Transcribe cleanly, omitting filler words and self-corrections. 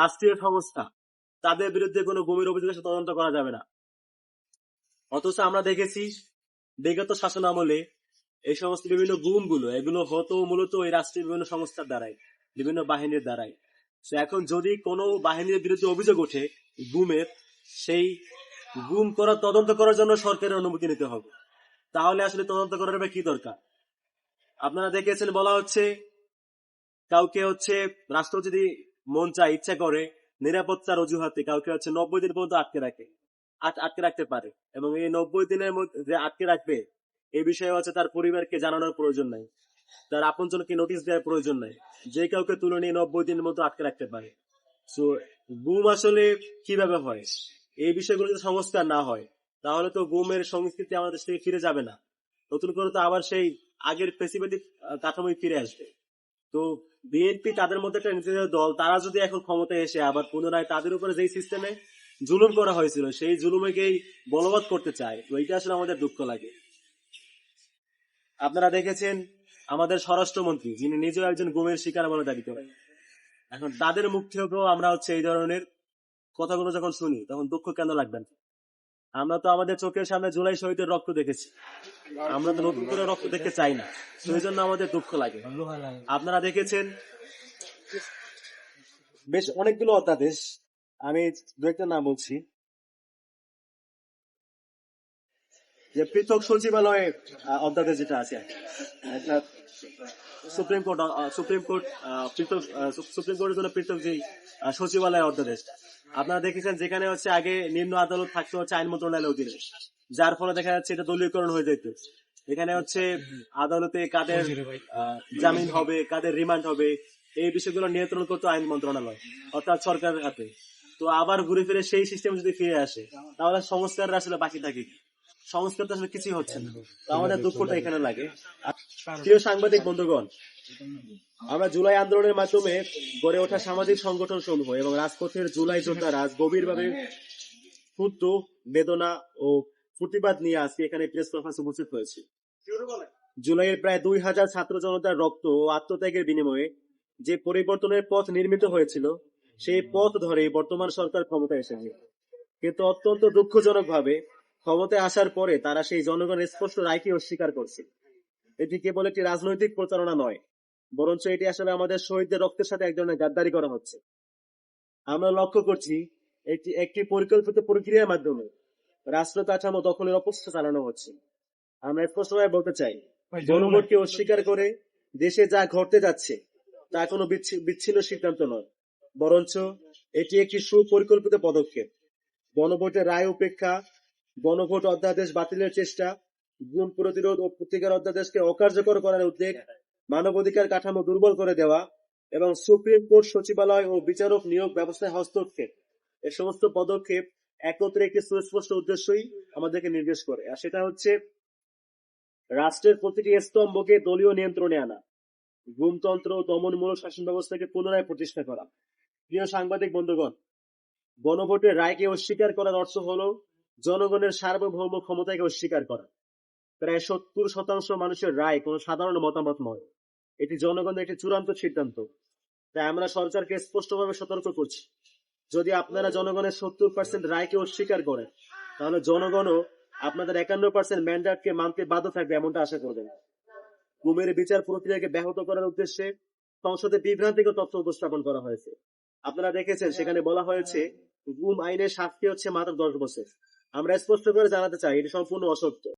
রাষ্ট্রীয় সংস্থা, তাদের বিরুদ্ধে কোনো গুমের অভিযোগ এসে তদন্ত করা যাবে না। অথচ আমরা দেখেছি বিগত শাসন আমলে এই সমস্ত বিভিন্ন গুমগুলো এগুলো হতো মূলত এই রাষ্ট্রীয় বিভিন্ন সংস্থার দ্বারাই, বিভিন্ন বাহিনীর দ্বারাই। এখন যদি কোনো বাহিনীর বিরুদ্ধে অভিযোগ ওঠে গুমের, সেই গুম করার তদন্ত করার জন্য সরকারের অনুমতি নিতে হবে। তাহলে আসলে তদন্ত করার কি দরকার? আপনারা দেখেছেন বলা হচ্ছে কাউকে রাষ্ট্র যদি মন চায়, ইচ্ছা করে, নিরাপত্তার অজুহাতে কাউকে 90 দিন পর্যন্ত আটকে রাখতে পারে, এবং এই 90 দিনের মধ্যে আটকে রাখবে এই বিষয়ে তার পরিবারকে জানানোর প্রয়োজন নাই, তার আপনজনকে নোটিশ দেওয়ার প্রয়োজন নাই, যে কাউকে তুলে নিয়ে 90 দিনের মধ্যে আটকে রাখতে পারে। সো গুম আসলে কিভাবে হয়, এই বিষয়গুলো যদি সংস্কার না হয় তাহলে তো গুমের সংস্কৃতি আমাদের দেশ থেকে ফিরে যাবে না, নতুন করে তো আবার সেই আগের ফেসিলিটি কাঠামোই ফিরে আসবে। তো বিএনপি তাদের মধ্যে একটা নিজেদের দল, তারা যদি এখন ক্ষমতায় এসে আবার পুনরায় তাদের উপরে যেই সিস্টেমে জুলুম করা হয়েছিল সেই জুলুমেকেই বলবৎ করতে চায়, তো এটা আসলে আমাদের দুঃখ লাগে। আপনারা দেখেছেন আমাদের স্বরাষ্ট্রমন্ত্রী, যিনি নিজেও একজন গুমের শিকার বলে দাবি করেন, এখন তাদের মুখ থেকেও আমরা এই ধরনের কথাগুলো যখন শুনি তখন দুঃখ কেন লাগবেন? আমরা তো আমাদের চোখের সামনে জুলাই শহীদের রক্ত দেখেছি, আমরা তো নতুন করে রক্ত দেখতে চাই না, সেই জন্য আমাদের দুঃখ লাগে। আপনারা দেখেছেন বেশ অনেকগুলো অধ্যাদেশ, আমি দু একটা নাম বলছি, যে পৃথক সচিবালয়ে অধ্যাদেশ যেটা আছে, সুপ্রিম কোর্টের জন্য পৃথক যে সচিবালয় অধ্যাদেশ, আপনারা দেখেছেন যেখানে আগে নিম্ন আদালত থাকতো আইন মন্ত্রণালয়ের অধীনে, যার ফলে দেখা যাচ্ছে এটা দলীয়করণ হয়ে যেত। এখানে আদালতে কাদের জামিন হবে, কাদের রিমান্ড হবে, এই বিষয়গুলো নিয়ন্ত্রণ করতো আইন মন্ত্রণালয়, অর্থাৎ সরকারের হাতে। তো আবার ঘুরে ফিরে সেই সিস্টেম যদি ফিরে আসে তাহলে সংস্কার আসলে বাকি থাকে, সংস্কার তো আসলে কিছুই হচ্ছে না। তো আমাদের দুঃখটা এখানে লাগে। প্রিয় সাংবাদিক বন্ধুগণ, আমরা জুলাই আন্দোলনের মাধ্যমে গড়ে ওঠা সামাজিক সংগঠন সমূহ এবং রাজপথের জুলাই যোদ্ধারা আজ গভীরভাবে ক্ষুব্ধ, বেদনা ও প্রতিবাদ নিয়ে আজকে এখানে প্রেস কনফারেন্সে উপস্থিত হয়েছে। জুলাইয়ের প্রায় 2000 ছাত্র জনতার রক্ত ও আত্মত্যাগের বিনিময়ে যে পরিবর্তনের পথ নির্মিত হয়েছিল, সেই পথ ধরে বর্তমান সরকার ক্ষমতায় এসেছে। কিন্তু অত্যন্ত দুঃখজনক ভাবে ক্ষমতায় আসার পরে তারা সেই জনগণের স্পষ্ট রায়কে অস্বীকার করছে। এটি কেবল একটি রাজনৈতিক প্রচারণা নয়, বরঞ্চ এটি আসলে আমাদের শহীদদের রক্তের সাথে এক ধরনের গাদ্দারি করা হচ্ছে। আমরা লক্ষ্য করছি একটি পরিকল্পিত প্রক্রিয়ার মাধ্যমে রাষ্ট্র কাঠামো দখলের অপচেষ্টা চালানো হচ্ছে। আমরা স্পষ্টভাবে বলতে চাই, গণভোটকে অস্বীকার করে দেশে যা ঘটতে যাচ্ছে তা কোনো বিচ্ছিন্ন সিদ্ধান্ত নয়, বরঞ্চ এটি একটি সুপরিকল্পিত পদক্ষেপ। গণভোটের রায় উপেক্ষা, গণভোট অধ্যাদেশ বাতিলের চেষ্টা, গুম প্রতিরোধ ও প্রতিকার অধ্যাদেশকে অকার্যকর করার উদ্যোগ, মানবাধিকার কাঠামো দুর্বল করে দেওয়া এবং সুপ্রিম কোর্ট সচিবালয় ও বিচারক নিয়োগ ব্যবস্থায় হস্তক্ষেপ, এ সমস্ত পদক্ষেপ একত্রে একটি সুস্পষ্ট উদ্দেশ্যই আমাদেরকে নির্দেশ করে, আর সেটা রাষ্ট্রের প্রতিটি স্তম্ভকে দলীয় নিয়ন্ত্রণে আনা, গুমতন্ত্র দমনমূলক শাসন ব্যবস্থাকে পুনরায় প্রতিষ্ঠা করা। প্রিয় সাংবাদিক বন্ধুগণ, গণভোটের রায়কে অস্বীকার করার অর্থ হলো জনগণের সার্বভৌম ক্ষমতাকে অস্বীকার করা। প্রায় 70% মানুষের রায় কোনো সাধারণ মতামত নয়, এটি জনগণের একটি চূড়ান্ত সিদ্ধান্ত। তাই আমরা সরকারকে স্পষ্টভাবে সতর্ক করছি, যদি আপনারা জনগণের 70% রায়কে অস্বীকার করেন তাহলে জনগণও আপনাদের 51% ম্যান্ডেটকে মানতে বাধ্য থাকবে, এমনটা আশা করবেন। গুমের বিচার প্রক্রিয়াকে ব্যাহত করার উদ্দেশ্যে সংসদে বিভ্রান্তিকর তথ্য উপস্থাপন করা হয়েছে। আপনারা দেখেছেন সেখানে বলা হয়েছে গুম আইনের শাস্তি মাত্র 10 বছর। আমরা স্পষ্ট করে জানাতে চাই এটি সম্পূর্ণ অসত্য।